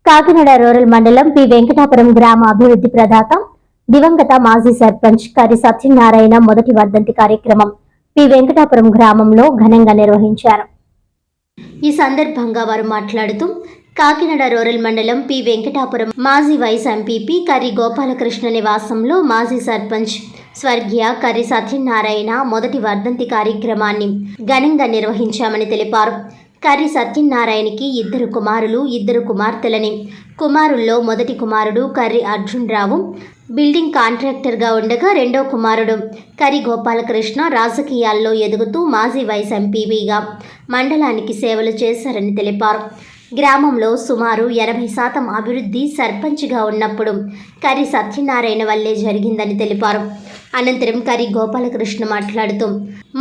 Kakinada rural మండలం P Venkatapuram గ్రామ అభివృద్ధి ప్రదాత దివంగత మాజీ సర్పంచ్ కర్రి సత్యనారాయణ మొదటి వర్ధంతి కార్యక్రమం పి వెంకటాపురం గ్రామంలో ఘనంగా నిర్వహించారు. ఈ సందర్భంగా వారు మాట్లాడుతూ కాకినాడ రూరల్ మండలం పి వెంకటాపురం మాజీ వైస్ ఎంపీపీ కర్రి గోపాలకృష్ణ నివాసంలో మాజీ సర్పంచ్ స్వర్గీయ కర్రి సత్యనారాయణ మొదటి వర్ధంతి కార్యక్రమాన్ని ఘనంగా నిర్వహించామని తెలిపారు. కర్రి సత్యనారాయణకి 2 కుమారులు 2 కుమార్తెలని. కుమారుల్లో మొదటి కుమారుడు కర్రి అర్జున్ రావు బిల్డింగ్ కాంట్రాక్టర్గా ఉండగా, రెండో కుమారుడు కర్రి గోపాలకృష్ణ రాజకీయాల్లో ఎదుగుతూ మాజీ వైస్ ఎంపీగా మండలానికి సేవలు చేశారని తెలిపారు. గ్రామంలో సుమారు 80% అభివృద్ధి సర్పంచ్గా ఉన్నప్పుడు కర్రి సత్యనారాయణ వల్లే జరిగిందని తెలిపారు. అనంతరం కర్రి గోపాలకృష్ణ మాట్లాడుతూ,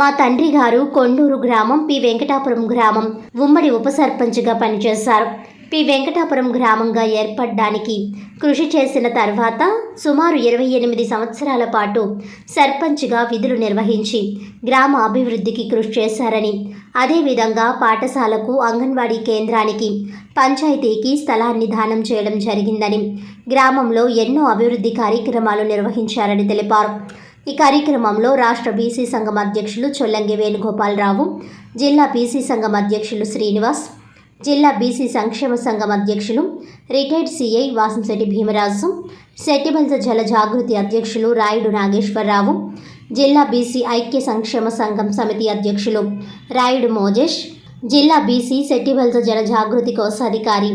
మా తండ్రి గారు కొండూరు గ్రామం పి వెంకటాపురం గ్రామం ఉమ్మడి ఉప సర్పంచ్గా పనిచేశారు. పి వెంకటాపురం గ్రామంగా ఏర్పడడానికి కృషి చేసిన తర్వాత సుమారు 28 సంవత్సరాల పాటు సర్పంచ్గా విధులు నిర్వహించి గ్రామ అభివృద్ధికి కృషి చేశారని, అదేవిధంగా పాఠశాలకు, అంగన్వాడీ కేంద్రానికి, పంచాయతీకి స్థలాన్ని దానం చేయడం జరిగిందని, గ్రామంలో ఎన్నో అభివృద్ధి కార్యక్రమాలు నిర్వహించారని తెలిపారు. ఈ కార్యక్రమంలో రాష్ట్ర బీసీ సంఘం అధ్యక్షులు చొల్లంగి వేణుగోపాలరావు, జిల్లా బీసీ సంఘం అధ్యక్షులు శ్రీనివాస్, జిల్లా బీసీ సంక్షేమ సంఘం అధ్యక్షులు రిటైర్డ్ సిఐ వాసంశెట్టి భీమరాజు, శెట్టిబల్స జల జాగృతి అధ్యక్షులు రాయుడు నాగేశ్వరరావు, జిల్లా బీసీ ఐక్య సంక్షేమ సంఘం సమితి అధ్యక్షులు రాయుడు మోజేష్, జిల్లా బీసీ శెట్టిబల్స జల జాగృతి కోశాధికారి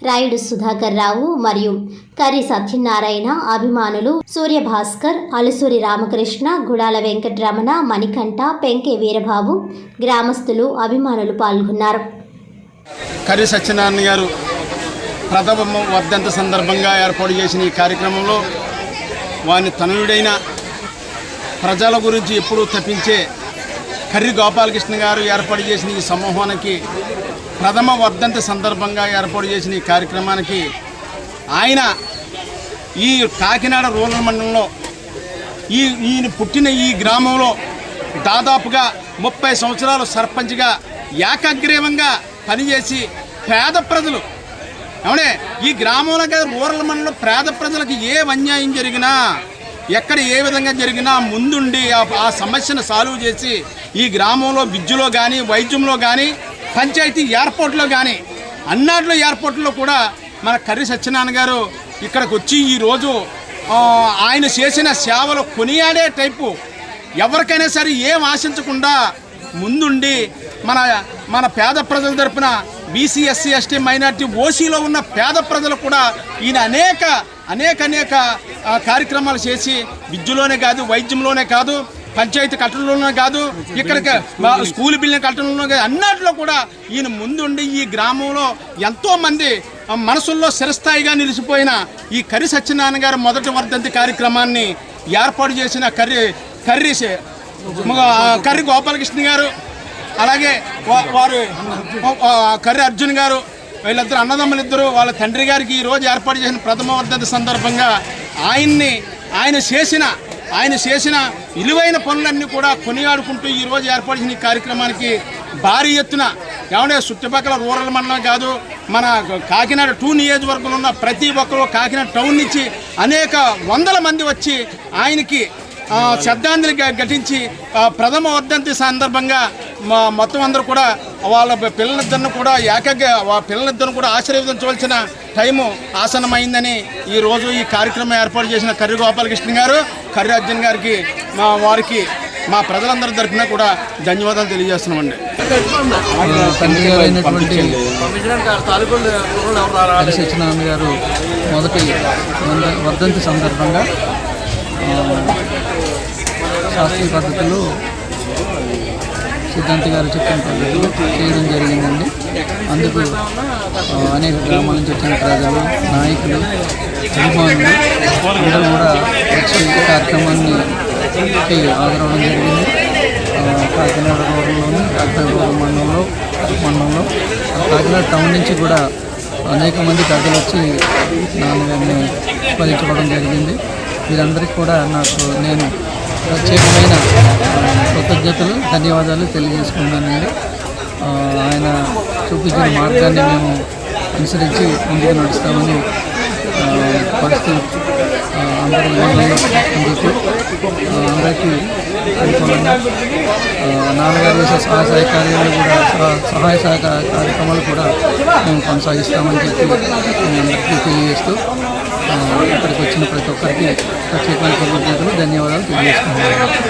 రాయుడు సుధాకర్ రావు మరియు కర్రి సత్యనారాయణ అభిమానులు సూర్యభాస్కర్, అలుసూరి రామకృష్ణ, గుడాల వెంకటరమణ, మణికంఠ, పెంకే వీరబాబు, గ్రామస్తులు, అభిమానులు పాల్గొన్నారు. కర్రి సత్యనారాయణ గారు ప్రథమ వర్ధంతి సందర్భంగా ఏర్పాటు చేసిన ఈ కార్యక్రమంలో వారిని తనయుడైన ప్రజల గురించి ఎప్పుడూ తప్పించే కర్రి గోపాలకృష్ణ గారు ఏర్పాటు చేసిన ఈ సమూహానికి ప్రథమ వర్ధంతి సందర్భంగా ఏర్పాటు చేసిన ఈ కార్యక్రమానికి ఆయన ఈ కాకినాడ రూరల్ మండలంలో ఈయన పుట్టిన ఈ గ్రామంలో దాదాపుగా 30 సంవత్సరాలు సర్పంచ్గా ఏకగ్రీవంగా పనిచేసి పేద ప్రజలు అవునే ఈ గ్రామంలో కదా రూరల్ మండలంలో పేద ప్రజలకు ఏ అన్యాయం జరిగినా, ఎక్కడ ఏ విధంగా జరిగినా ముందుండి ఆ సమస్యను సాల్వ్ చేసి ఈ గ్రామంలో విద్యలో కానీ, వైద్యంలో కానీ, పంచాయతీ ఎయిర్పోర్ట్లో కానీ, అన్నాటిలో ఎయిర్పోర్ట్లో కూడా మన కర్రి సత్యనారాయణ గారు ఇక్కడికి వచ్చి ఈరోజు ఆయన చేసిన సేవలు కొనియాడే టైపు ఎవరికైనా సరే ఏం ఆశించకుండా ముందుండి మన పేద ప్రజల తరపున బీసీ, ఎస్సీ, ఎస్టీ, మైనార్టీ, ఓసీలో ఉన్న పేద ప్రజలు కూడా ఈయన అనేక కార్యక్రమాలు చేసి విద్యలోనే కాదు, వైద్యంలోనే కాదు, పంచాయతీ కట్టడంలోనే కాదు, ఇక్కడికి స్కూల్ బిల్డింగ్ కట్టడంలోనే కాదు, అన్నిటిలో కూడా ఈయన ముందుండి ఈ గ్రామంలో ఎంతోమంది మనసుల్లో చిరస్థాయిగా నిలిచిపోయిన ఈ కర్రి సత్యనారాయణ గారు మొదటి వర్ధంతి కార్యక్రమాన్ని ఏర్పాటు చేసిన కర్రి గోపాలకృష్ణ గారు, అలాగే వారు కర్రి అర్జున్ గారు, వీళ్ళిద్దరు అన్నదమ్ములిద్దరూ వాళ్ళ తండ్రి గారికి ఈరోజు ఏర్పాటు చేసిన ప్రథమ వర్ధంతి సందర్భంగా ఆయన చేసిన విలువైన పనులన్నీ కూడా కొనియాడుకుంటూ ఈరోజు ఏర్పాటు చేసిన ఈ కార్యక్రమానికి భారీ ఎత్తున ఏమంటే చుట్టుపక్కల రూరల్ మండలం కాదు, మన కాకినాడ 2 నియోజకవర్గంలో ఉన్న ప్రతి ఒక్కరు కాకినాడ టౌన్ నుంచి అనేక వందల మంది వచ్చి ఆయనకి శ్రద్ధాంజలి ఘటించి ప్రథమ వర్ధంతి సందర్భంగా మొత్తం అందరూ కూడా వాళ్ళ పిల్లలిద్దరిని కూడా ఆశీర్వదించవలసిన టైము ఆసన్నమైందని ఈరోజు ఈ కార్యక్రమం ఏర్పాటు చేసిన కర్రి గోపాలకృష్ణ గారు, కర్రి అర్జున్ గారికి వారికి మా ప్రజలందరి తరఫున కూడా ధన్యవాదాలు తెలియజేస్తున్నామండి. కర్రి సత్యనారాయణ గారు మొదటి వర్ధంతి సందర్భంగా శాస్త్రీయ పద్ధతిలో సిద్ధాంతి గారు చెప్పిన పద్ధతిలో చేయడం జరిగిందండి. అందుకు అనేక గ్రామాల నుంచి వచ్చిన ప్రజలు, నాయకులు, అభిమానులు అందరూ కూడా వచ్చి కార్యక్రమాన్ని హాజరవడం జరిగింది. కాకినాడ రూరల్లోని కాకినాడ రూరల్ మండలంలో కాకినాడ టౌన్ నుంచి కూడా అనేక మంది పెద్దలు వచ్చి నాన్నగారిని స్మరించుకోవడం జరిగింది. వీరందరికీ కూడా నేను ప్రత్యేకమైన కృతజ్ఞతలు, ధన్యవాదాలు తెలియజేసుకున్నానండి. ఆయన చూపించిన మార్గాన్ని మేము అనుసరించి ముందుకు నడుస్తామని పరుస్తూ అందరూ ముందుకు అందరికీ అనుకూలంగా నాన్నగారు చేసే సహాయ కార్యాలు కూడా సహాయ సహకార కార్యక్రమాలు కూడా మేము కొనసాగిస్తామని చెప్పి అందరికీ తెలియజేస్తూ ఇక్కడికి వచ్చిన ప్రతి ఒక్కరికి ప్రత్యేకమైన కృతజ్ఞతలు ధన్యవాదాలు తెలియజేస్తున్నాను.